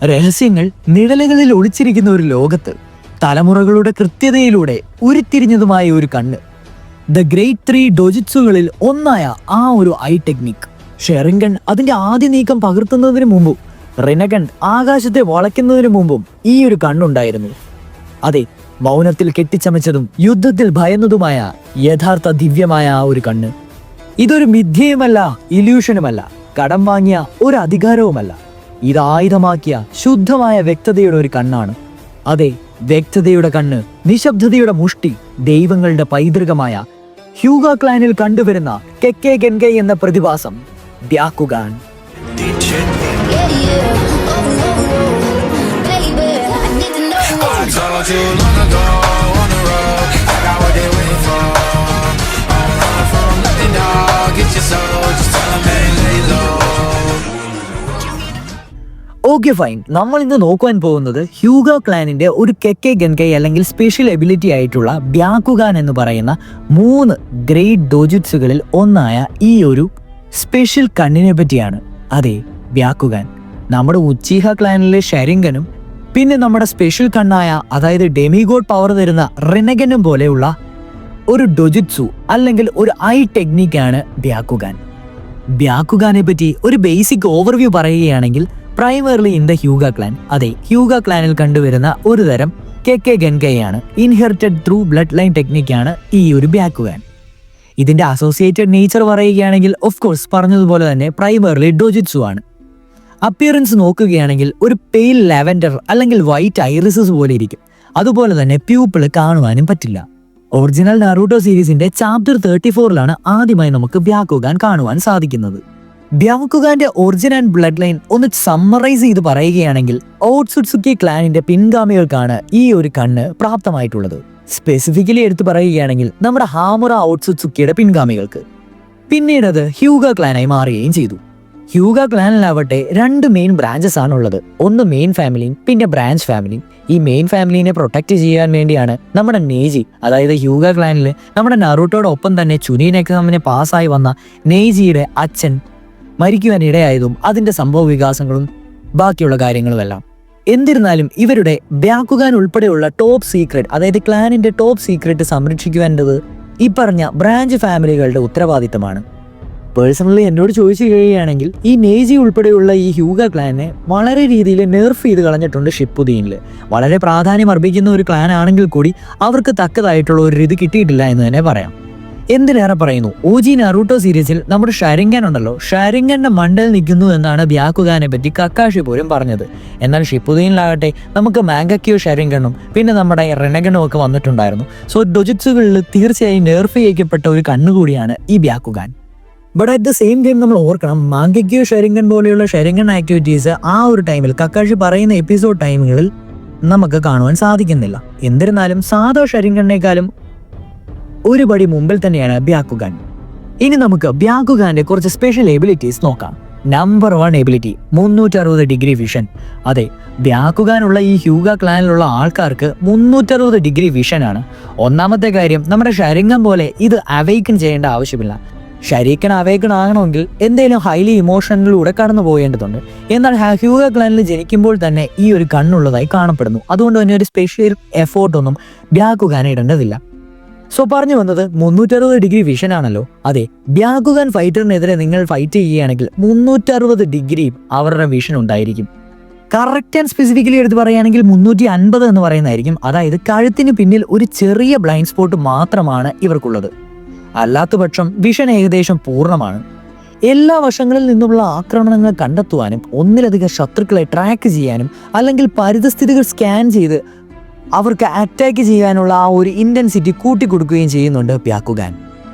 രഹസ്യങ്ങൾ നിഴലുകളിൽ ഒളിച്ചിരിക്കുന്ന ഒരു ലോകത്ത് തലമുറകളുടെ കൃത്യതയിലൂടെ ഉരുത്തിരിഞ്ഞതുമായ ഒരു കണ്ണ്. ദ ഗ്രേറ്റ് 3 ഡോജിറ്റ്സുകളിൽ ഒന്നായ ആ ഒരു ഐ ടെക്നിക്. ഷെറിംഗൺ അതിന്റെ ആദ്യ നീക്കം പകർത്തുന്നതിന് മുമ്പും റിനഗൺ ആകാശത്തെ വളയ്ക്കുന്നതിന് മുമ്പും ഈ ഒരു കണ്ണുണ്ടായിരുന്നു. അതെ, മൗനത്തിൽ കെട്ടിച്ചമച്ചതും യുദ്ധത്തിൽ ഭയന്നതുമായ യഥാർത്ഥ ദിവ്യമായ ആ ഒരു കണ്ണ്. ഇതൊരു മിഥ്യയുമല്ല, ഇല്യൂഷനുമല്ല, കടം വാങ്ങിയ ഒരു അധികാരവുമല്ല. ഇത് ആയുധമാക്കിയ ശുദ്ധമായ വ്യക്തതയുടെ ഒരു കണ്ണാണ്. അതെ, വ്യക്തതയുടെ കണ്ണ്, നിശബ്ദതയുടെ മുഷ്ടി, ദൈവങ്ങളുടെ പൈതൃകമായ ഹ്യൂഗ ക്ലാനിൽ കണ്ടുവരുന്ന കെക്കെ ഗെൻഗൈ എന്ന പ്രതിഭാസം ബ്യാക്കുഗാൻ. ഓക്കെ ഫൈൻ, നമ്മൾ ഇന്ന് നോക്കുവാൻ പോകുന്നത് ഹ്യൂഗ ക്ലാനിന്റെ ഒരു കെക്കെ ഗെൻഗൈ അല്ലെങ്കിൽ സ്പെഷ്യൽ എബിലിറ്റി ആയിട്ടുള്ള ബ്യാക്കുഗാൻ എന്ന് പറയുന്ന 3 ഗ്രേറ്റ് ഡോജിറ്റ്സുകളിൽ ഒന്നായ ഈ ഒരു സ്പെഷ്യൽ കണ്ണിനെ പറ്റിയാണ്. അതെ, ബ്യാക്കുഗാൻ. നമ്മുടെ ഉച്ചീഹ ക്ലാനിലെ ഷെറിംഗനും പിന്നെ നമ്മുടെ സ്പെഷ്യൽ കണ്ണായ, അതായത് ഡെമിഗോഡ് പവർ തരുന്ന റിനഗനും പോലെയുള്ള ഒരു ഡൊജിറ്റ്സു അല്ലെങ്കിൽ ഒരു ഐ ടെക്നിക്കാണ് ബ്യാക്കുഗാൻ. ബ്യാക്കുഗാനെ പറ്റി ഒരു ബേസിക് ഓവർവ്യൂ പറയുകയാണെങ്കിൽ പ്രൈമർലി ഇൻ ദ ഹ്യൂഗ ക്ലാൻ. അതെ, ഹ്യൂഗ ക്ലാനിൽ കണ്ടുവരുന്ന ഒരു തരം കെക്കെ ഗെൻഗൈ ആണ്. ഇൻഹെറിറ്റഡ് ത്രൂ ബ്ലഡ് ലൈൻ ടെക്നിക്കാണ് ഈ ഒരു ബ്യാക്കുഗാൻ. ഇതിന്റെ അസോസിയേറ്റഡ് നേച്ചർ പറയുകയാണെങ്കിൽ ഓഫ് കോഴ്സ് പറഞ്ഞതുപോലെ തന്നെ പ്രൈമർലി ഡോജിറ്റ്സു ആണ്. അപ്പിയറൻസ് നോക്കുകയാണെങ്കിൽ ഒരു പെയിൽ ലാവൻഡർ അല്ലെങ്കിൽ വൈറ്റ് ഐറിസസ് പോലെ ഇരിക്കും. അതുപോലെ തന്നെ പ്യൂപ്പിൾ കാണുവാനും പറ്റില്ല. ഒറിജിനൽ നറൂട്ടോ സീരീസിന്റെ ചാപ്റ്റർ 34 ആദ്യമായി നമുക്ക് ബ്യാക്കുഗാൻ കാണുവാൻ സാധിക്കുന്നത്. ബ്യാക്കുഗാന്റെ ഒറിജിൻ ആൻഡ് ബ്ലഡ് ലൈൻ ഒന്ന് സമ്മറൈസ് ചെയ്ത് പറയുകയാണെങ്കിൽ ഓട്സുട്സുക്കി ക്ലാനിന്റെ പിൻഗാമികൾക്കാണ് ഈ ഒരു കണ്ണ് പ്രാപ്തമായിട്ടുള്ളത്. സ്പെസിഫിക്കലി എടുത്തു പറയുകയാണെങ്കിൽ നമ്മുടെ ഹാമുറ ഓട്സുട്സുക്കിയുടെ പിൻഗാമികൾക്ക്. പിന്നീട് അത് ഹ്യൂഗ ക്ലാനായി മാറുകയും ചെയ്തു. ഹ്യൂഗ ക്ലാനിലാവട്ടെ 2 മെയിൻ ബ്രാഞ്ചസ് ആണുള്ളത്. ഒന്ന് മെയിൻ ഫാമിലിയും പിന്നെ ബ്രാഞ്ച് ഫാമിലിയും. ഈ മെയിൻ ഫാമിലിനെ പ്രൊട്ടക്ട് ചെയ്യാൻ വേണ്ടിയാണ് നമ്മുടെ നേജി, അതായത് ഹ്യൂഗ ക്ലാനിൽ നമ്മുടെ നറൂട്ടോടൊപ്പം തന്നെ ചുനിയൻ എക്സാമിന് പാസ്സായി വന്ന നേജിയുടെ അച്ഛൻ മരിക്കുവാൻ ഇടയായതും അതിന്റെ സംഭവ വികാസങ്ങളും ബാക്കിയുള്ള കാര്യങ്ങളുമെല്ലാം. എന്നിരുന്നാലും ഇവരുടെ ബ്യാക്കുഗാൻ ഉൾപ്പെടെയുള്ള ടോപ്പ് സീക്രട്ട്, അതായത് ക്ലാനിന്റെ ടോപ്പ് സീക്രട്ട് സംരക്ഷിക്കുവാനുള്ളത് ഈ പറഞ്ഞ ബ്രാഞ്ച് ഫാമിലികളുടെ ഉത്തരവാദിത്തമാണ്. പേഴ്സണലി എന്നോട് ചോദിച്ചു കഴിയുകയാണെങ്കിൽ ഈ നേജി ഉൾപ്പെടെയുള്ള ഈ ഹ്യൂഗ ക്ലാനെ വളരെ രീതിയിൽ നെർഫ് ചെയ്ത് കളഞ്ഞിട്ടുണ്ട് ഷിപ്പുദീനിൽ. വളരെ പ്രാധാന്യം അർപ്പിക്കുന്ന ഒരു ക്ലാൻ ആണെങ്കിൽ കൂടി അവർക്ക് തക്കതായിട്ടുള്ള ഒരു ഇത് കിട്ടിയിട്ടില്ല എന്ന് തന്നെ പറയാം. എന്തിനേറെ പറയുന്നു, ഓജി നറൂട്ടോ സീരീസിൽ നമ്മുടെ ഷെറിംഗൻ ഉണ്ടല്ലോ, ഷെറിംഗന്റെ മണ്ടൽ നിൽക്കുന്നു എന്നാണ് ബ്യാക്കുഗാനെ പറ്റി കക്കാഷി പോലും പറഞ്ഞത്. എന്നാൽ ഷിപ്പുദീനിലാകട്ടെ നമുക്ക് മാംഗക്യോ ഷെറിംഗനും പിന്നെ നമ്മുടെ റിനഗനും ഒക്കെ വന്നിട്ടുണ്ടായിരുന്നു. സോ ഡൊജിറ്റ്സുകളിൽ തീർച്ചയായും നെർഫ് ചെയ്യപ്പെട്ട ഒരു കണ്ണുകൂടിയാണ് ഈ Byakugan. But at the same time നമ്മൾ ഓർക്കണം, മാംഗക്യോ ഷെറിംഗൻ പോലെയുള്ള ഷെറിംഗൻ ആക്ടിവിറ്റീസ് ആ ഒരു ടൈമിൽ കക്കാഷി പറയുന്ന എപ്പിസോഡ് ടൈമുകളിൽ നമുക്ക് കാണുവാൻ സാധിക്കുന്നില്ല. എന്നിരുന്നാലും സാധാ ഷെറിംഗനേക്കാളും ഒരു പടി മുമ്പിൽ തന്നെയാണ് ബ്യാക്കുഗാൻ. ഇനി നമുക്ക് ബ്യാക്കുഗാന്റെ കുറച്ച് സ്പെഷ്യൽ എബിലിറ്റീസ് നോക്കാം. Number 1 ability 360 degree vision. അതെ, ബ്യാക്കുഗാനുള്ള ഈ ഹ്യൂഗ ക്ലാനിലുള്ള ആൾക്കാർക്ക് 360 ഡിഗ്രി വിഷൻ ആണ്. ഒന്നാമത്തെ കാര്യം, നമ്മുടെ ഷെറിംഗൻ പോലെ ഇത് അവൈക്കൺ ചെയ്യേണ്ട ആവശ്യമില്ല. ഷെറിംഗൻ അവൈക്കൺ ആകണമെങ്കിൽ എന്തെങ്കിലും ഹൈലി ഇമോഷനിലൂടെ കടന്നു പോകേണ്ടതുണ്ട്. എന്നാൽ ഹ്യൂഗ ക്ലാനിൽ ജനിക്കുമ്പോൾ തന്നെ ഈ ഒരു കണ്ണുള്ളതായി കാണപ്പെടുന്നു. അതുകൊണ്ട് തന്നെ ഒരു സ്പെഷ്യൽ എഫോർട്ടൊന്നും ബ്യാക്കുഗാൻ ഇടേണ്ടതില്ല. സോ പറഞ്ഞു വന്നത് 360 ഡിഗ്രി വിഷൻ ആണല്ലോ. അതെ, ബ്യാക്കുഗാൻ ഫൈറ്ററിനെതിരെ നിങ്ങൾ ഫൈറ്റ് ചെയ്യുകയാണെങ്കിൽ 360 ഡിഗ്രി അവരുടെ വിഷൻ ഉണ്ടായിരിക്കും. കറക്റ്റ് ആൻഡ് സ്പെസിഫിക്കലി എടുത്ത് പറയുകയാണെങ്കിൽ 350 എന്ന് പറയുന്നതായിരിക്കും. അതായത് കഴുത്തിന് പിന്നിൽ ഒരു ചെറിയ ബ്ലൈൻഡ് സ്പോട്ട് മാത്രമാണ് ഇവർക്കുള്ളത്. അല്ലാത്ത പക്ഷം വിഷൻ ഏകദേശം പൂർണ്ണമാണ്. എല്ലാ വശങ്ങളിൽ നിന്നുള്ള ആക്രമണങ്ങൾ കണ്ടെത്തുവാനും ഒന്നിലധികം ശത്രുക്കളെ ട്രാക്ക് ചെയ്യാനും അല്ലെങ്കിൽ പരിതസ്ഥിതികൾ സ്കാൻ ചെയ്ത് അവർക്ക് അറ്റാക്ക് ചെയ്യാനുള്ള ആ ഒരു ഇന്റൻസിറ്റി കൂട്ടിക്കൊടുക്കുകയും ചെയ്യുന്നുണ്ട് ബ്യാക്കുഗാൻ.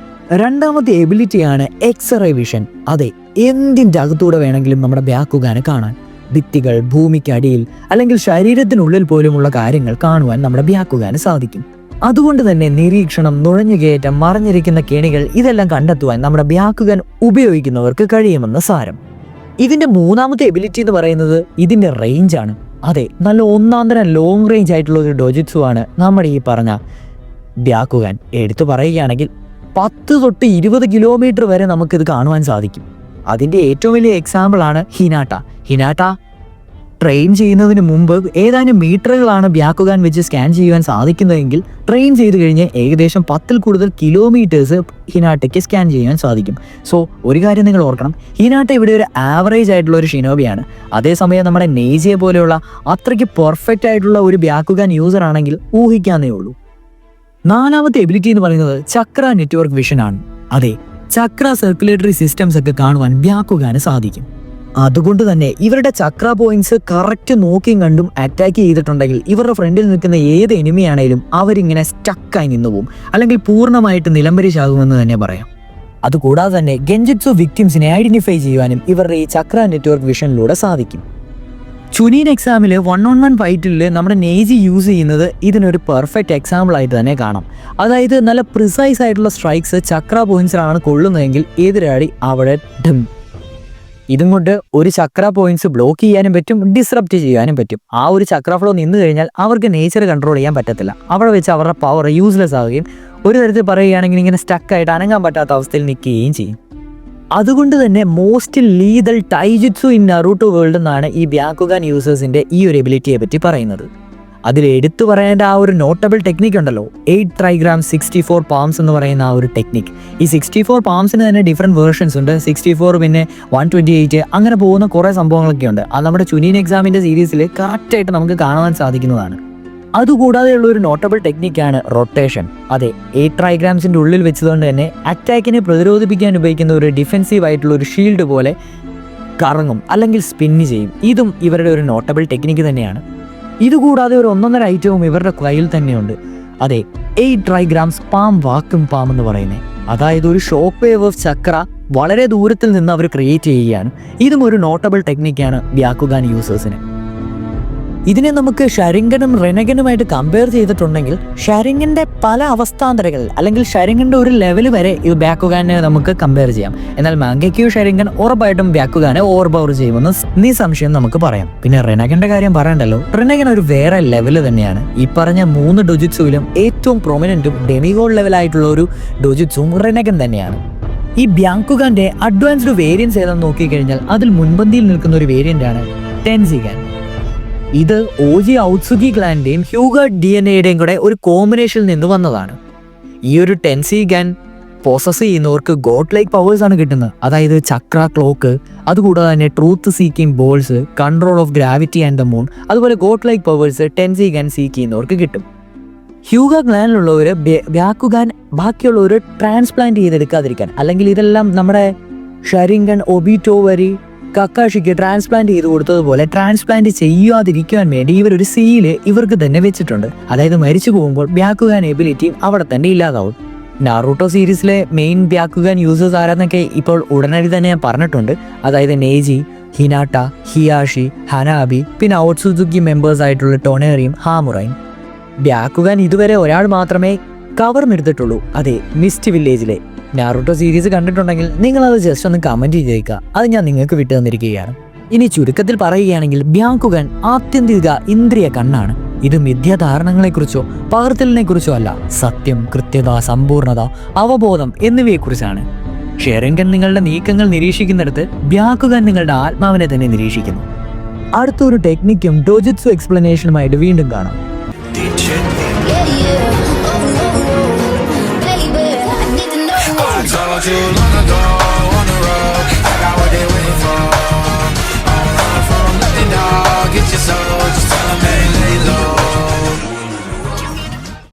രണ്ടാമത്തെ എബിലിറ്റിയാണ് എക്സ്റേ വിഷൻ. അതെ, എന്തിൻ്റെ അകത്തൂടെ വേണമെങ്കിലും നമ്മുടെ ബ്യാക്കുഗാനെ കാണാൻ. ഭിത്തികൾ, ഭൂമിക്കടിയിൽ അല്ലെങ്കിൽ ശരീരത്തിനുള്ളിൽ പോലുമുള്ള കാര്യങ്ങൾ കാണുവാൻ നമ്മുടെ ബ്യാക്കുഗാന് സാധിക്കും. അതുകൊണ്ട് തന്നെ നിരീക്ഷണം, നുഴഞ്ഞുകയറ്റം, മറഞ്ഞിരിക്കുന്ന കെണികൾ ഇതെല്ലാം കണ്ടെത്തുവാൻ നമ്മുടെ ബ്യാക്കുഗാൻ ഉപയോഗിക്കുന്നവർക്ക് കഴിയുമെന്ന് സാരം. ഇതിന്റെ മൂന്നാമത്തെ എബിലിറ്റി എന്ന് പറയുന്നത് ഇതിന്റെ റേഞ്ചാണ്. അതെ, നല്ല ഒന്നാന്തരം ലോങ് റേഞ്ച് ആയിട്ടുള്ള ഒരു ഡോജിറ്റ്സു ആണ് നമ്മുടെ ഈ പറഞ്ഞ ബ്യാക്കുഗാൻ. എടുത്തു പറയുകയാണെങ്കിൽ 10 തൊട്ട് 20 കിലോമീറ്റർ വരെ നമുക്കിത് കാണുവാൻ സാധിക്കും. അതിൻ്റെ ഏറ്റവും വലിയ എക്സാമ്പിളാണ് ഹിനാട്ട. ട്രെയിൻ ചെയ്യുന്നതിന് മുമ്പ് ഏതാനും മീറ്ററുകളാണ് ബ്യാക്കുഗാൻ വെച്ച് സ്കാൻ ചെയ്യുവാൻ സാധിക്കുന്നതെങ്കിൽ ട്രെയിൻ ചെയ്ത് കഴിഞ്ഞ് ഏകദേശം 10 കൂടുതൽ കിലോമീറ്റേഴ്സ് ഹിനാട്ടയ്ക്ക് സ്കാൻ ചെയ്യാൻ സാധിക്കും. സോ ഒരു കാര്യം നിങ്ങൾ ഓർക്കണം, ഹിനാട്ട ഇവിടെ ഒരു ആവറേജ് ആയിട്ടുള്ള ഒരു ഷിനോബിയാണ്. അതേസമയം നമ്മുടെ നെയ്ജിയെ പോലെയുള്ള അത്രയ്ക്ക് പെർഫെക്റ്റ് ആയിട്ടുള്ള ഒരു ബ്യാക്കുഗാൻ യൂസർ ആണെങ്കിൽ ഊഹിക്കാന്നേ ഉള്ളൂ. നാലാമത്തെ എബിലിറ്റി എന്ന് പറയുന്നത് ചക്ര നെറ്റ്വർക്ക് വിഷൻ ആണ്. അതെ, ചക്ര സർക്കുലേറ്ററി സിസ്റ്റംസ് ഒക്കെ കാണുവാൻ ബ്യാക്കുഗാന് സാധിക്കും. അതുകൊണ്ട് തന്നെ ഇവരുടെ ചക്ര പോയിന്റ്സ് കറക്റ്റ് നോക്കിയും കണ്ടും അറ്റാക്ക് ചെയ്തിട്ടുണ്ടെങ്കിൽ ഇവരുടെ ഫ്രണ്ടിൽ നിൽക്കുന്ന ഏത് എനിമിയാണേലും അവരിങ്ങനെ സ്റ്റക്കായി നിന്നു പോകും, അല്ലെങ്കിൽ പൂർണ്ണമായിട്ട് നിലംപരിശാകുമെന്ന് തന്നെ പറയാം. അതുകൂടാതെ തന്നെ ഗെൻജിറ്റ്സു വിക്ടിംസിനെ ഐഡന്റിഫൈ ചെയ്യുവാനും ഇവരുടെ ഈ ചക്ര നെറ്റ്വർക്ക് വിഷനിലൂടെ സാധിക്കും. ചുനീൻ എക്സാമിൽ 1-on-1 ഫൈറ്റിൽ നമ്മുടെ നെയ്ജി യൂസ് ചെയ്യുന്നത് ഇതിനൊരു പെർഫെക്റ്റ് എക്സാമ്പിൾ ആയിട്ട് തന്നെ കാണാം. അതായത് നല്ല പ്രിസൈസ് ആയിട്ടുള്ള സ്ട്രൈക്സ് ചക്ര പോയിന്റ്സിലാണ് കൊള്ളുന്നതെങ്കിൽ എതിരാളി അവിടെ ഡം. ഇതും കൊണ്ട് ഒരു ചക്ര പോയിന്റ്സ് ബ്ലോക്ക് ചെയ്യാനും പറ്റും, ഡിസ്റപ്റ്റ് ചെയ്യാനും പറ്റും. ആ ഒരു ചക്ര ഫ്ലോ നിന്ന് കഴിഞ്ഞാൽ അവർക്ക് നേച്ചർ കൺട്രോൾ ചെയ്യാൻ പറ്റത്തില്ല. അവിടെ വെച്ച് അവരുടെ പവർ യൂസ്ലെസ് ആവുകയും ഒരു തരത്തിൽ പറയുകയാണെങ്കിൽ ഇങ്ങനെ സ്റ്റക്കായിട്ട് അനങ്ങാൻ പറ്റാത്ത അവസ്ഥയിൽ നിൽക്കുകയും ചെയ്യും. അതുകൊണ്ട് തന്നെ most lethal taijutsu in Naruto world എന്നാണ് ഈ ബ്യാക്കുഗാൻ യൂസേഴ്സിന്റെ ഈ ഒരു എബിലിറ്റിയെ പറ്റി പറയുന്നത്. അതിൽ എടുത്തു പറയേണ്ട ആ ഒരു നോട്ടബിൾ ടെക്നിക്ക് ഉണ്ടല്ലോ, 8 ട്രൈഗ്രാം 64 പാംസ് എന്ന് പറയുന്ന ആ ഒരു ടെക്നിക്ക്. ഈ 64 പാംസിന് തന്നെ ഡിഫറെൻറ്റ് വേർഷൻസ് ഉണ്ട്. 64 പിന്നെ 128 അങ്ങനെ പോകുന്ന കുറേ സംഭവങ്ങളൊക്കെ ഉണ്ട്. അത് നമ്മുടെ ചുനീൻ എക്സാമിൻ്റെ സീരീസിൽ കറക്റ്റായിട്ട് നമുക്ക് കാണാൻ സാധിക്കുന്നതാണ്. അതുകൂടാതെയുള്ള ഒരു നോട്ടബിൾ ടെക്നിക്കാണ് റൊട്ടേഷൻ. അതെ, 8 ട്രൈഗ്രാംസിൻ്റെ ഉള്ളിൽ വെച്ചതുകൊണ്ട് തന്നെ അറ്റാക്കിനെ പ്രതിരോധിപ്പിക്കാൻ ഉപയോഗിക്കുന്ന ഒരു ഡിഫെൻസീവ് ആയിട്ടുള്ള ഒരു ഷീൽഡ് പോലെ കറങ്ങും അല്ലെങ്കിൽ സ്പിന്ന് ചെയ്യും. ഇതും ഇവരുടെ ഒരു നോട്ടബിൾ ടെക്നിക്ക് തന്നെയാണ്. ഇതുകൂടാതെ ഒരു 1.5 ഐറ്റവും ഇവരുടെ കയ്യിൽ തന്നെയുണ്ട്. അതെ, 8 ട്രൈഗ്രാംസ് പാം വാക്യൂം പാം എന്ന് പറയുന്നത്. അതായത് ഒരു ഷോക്ക് വേവ് ഓഫ് ചക്ര വളരെ ദൂരത്തിൽ നിന്ന് അവർ ക്രിയേറ്റ് ചെയ്യുകയാണ്. ഇതും ഒരു നോട്ടബിൾ ടെക്നിക്കാണ് ബ്യാക്കുഗാൻ യൂസേഴ്സിന്. ഇതിനെ നമുക്ക് ഷരിങ്കനും റെനഗനുമായിട്ട് കമ്പയർ ചെയ്തിട്ടുണ്ടെങ്കിൽ ഷരിങ്കൻ്റെ പല അവസ്ഥാന്തരങ്ങളിൽ അല്ലെങ്കിൽ ഷരിങ്കൻ്റെ ഒരു ലെവൽ വരെ ഈ ബ്യാക്കുഗാനെ നമുക്ക് കമ്പയർ ചെയ്യാം. എന്നാൽ മാങ്കേക്യു ഷരിങ്കൻ ഉറപ്പായിട്ടും ബ്യാക്കുഗാനെ ഓവർ പവർ ചെയ്യുമെന്ന് നിസ്സംശയം നമുക്ക് പറയാം. പിന്നെ റെനഗൻ്റെ കാര്യം പറയണ്ടല്ലോ, റെനഗൻ ഒരു വേറെ ലെവൽ തന്നെയാണ്. ഈ പറഞ്ഞ 3 ഡൊജിറ്റ്സുവിലും ഏറ്റവും പ്രൊമിനൻറ്റും ഡെമിഗോഡ് ലെവലായിട്ടുള്ള ഒരു ഡൊജിറ്റ്സും റെനഗൻ തന്നെയാണ്. ഈ ബ്യാക്കുഗാന്റെ അഡ്വാൻസ്ഡ് വേരിയൻസ് ഏതെന്ന് നോക്കിക്കഴിഞ്ഞാൽ അതിൽ മുൻപന്തിയിൽ നിൽക്കുന്ന ഒരു വേരിയൻ്റാണ് ടെൻസിഗാൻ. ഇത് ഓജി ഔത്സുഗി ക്ലാന്റെയും ഹ്യൂഗ DNA-യുടെയും കൂടെ ഒരു കോമ്പിനേഷനിൽ നിന്ന് വന്നതാണ്. ഈ ഒരു ടെൻസിഗാൻ പോസസ് ചെയ്യുന്നവർക്ക് ഗോഡ് ലൈക്ക് പവേഴ്സ് ആണ് കിട്ടുന്നത്. അതായത് ചക്ര ക്ലോക്ക്, അതുകൂടാതെ തന്നെ truth seeking balls, control of gravity and the moon, അതുപോലെ ഗോഡ് ലൈക്ക് പവേഴ്സ് ടെൻസിഗാൻ സീക്ക് ചെയ്യുന്നവർക്ക് കിട്ടും. ഹ്യൂഗ ക്ലാനിലുള്ളവർ ബ്യാക്കുഗാൻ ബാക്കിയുള്ളവർ ട്രാൻസ്പ്ലാന്റ് ചെയ്തെടുക്കാതിരിക്കാൻ, അല്ലെങ്കിൽ ഇതെല്ലാം നമ്മുടെ ഷരിങ്കൻ ഒബിറ്റോ വരി കക്കാഷിക്ക് ട്രാൻസ്പ്ലാന്റ് ചെയ്ത് കൊടുത്തതുപോലെ ട്രാൻസ്പ്ലാന്റ് ചെയ്യാതിരിക്കുവാൻ വേണ്ടി ഇവരൊരു സീല് ഇവർക്ക് തന്നെ വെച്ചിട്ടുണ്ട്. അതായത് മരിച്ചു പോകുമ്പോൾ ബ്യാക്കുഗാൻ എബിലിറ്റിയും അവിടെ തന്നെ ഇല്ലാതാവും. നാറൂട്ടോ സീരീസിലെ മെയിൻ ബ്യാക്കുഗാൻ യൂസേഴ്സ് ആരാന്നൊക്കെ ഇപ്പോൾ ഉടനടി തന്നെ ഞാൻ പറഞ്ഞിട്ടുണ്ട്. അതായത് നെയ്ജി, ഹിനാട്ട, ഹിയാഷി, ഹനാബി, പിന്നെ ഔട്സുസുക്കി മെമ്പേഴ്സ് ആയിട്ടുള്ള ടൊണേറിയും ഹാമുറയും. ബ്യാക്കുഗാൻ ഇതുവരെ ഒരാൾ മാത്രമേ കവർന്നെടുത്തിട്ടുള്ളൂ. അതെ, മിസ്റ്റ് വില്ലേജിലെ. നാറൂട്ടോ സീരീസ് കണ്ടിട്ടുണ്ടെങ്കിൽ നിങ്ങളത് ജസ്റ്റ് ഒന്ന് കമൻറ്റ് ചെയ്തേക്കുക, അത് ഞാൻ നിങ്ങൾക്ക് വിട്ടു തന്നിരിക്കുകയാണ്. ഇനി ചുരുക്കത്തിൽ പറയുകയാണെങ്കിൽ ബ്യാക്കുഗാൻ ആത്യന്തിക ഇന്ദ്രിയ കണ്ണാണ്. ഇത് മിഥ്യാധാരണകളെക്കുറിച്ചോ പകർത്തലിനെക്കുറിച്ചോ അല്ല, സത്യം, കൃത്യത, സമ്പൂർണത, അവബോധം എന്നിവയെക്കുറിച്ചാണ്. ഷെറിങ്കൻ നിങ്ങളുടെ നീക്കങ്ങൾ നിരീക്ഷിക്കുന്നിടത്ത് ബ്യാക്കുഗാൻ നിങ്ങളുടെ ആത്മാവിനെ തന്നെ നിരീക്ഷിക്കുന്നു. അടുത്തൊരു ടെക്നിക്കും ഡോജിറ്റ്സു എക്സ്പ്ലനേഷനുമായിട്ട് വീണ്ടും കാണാം. Too long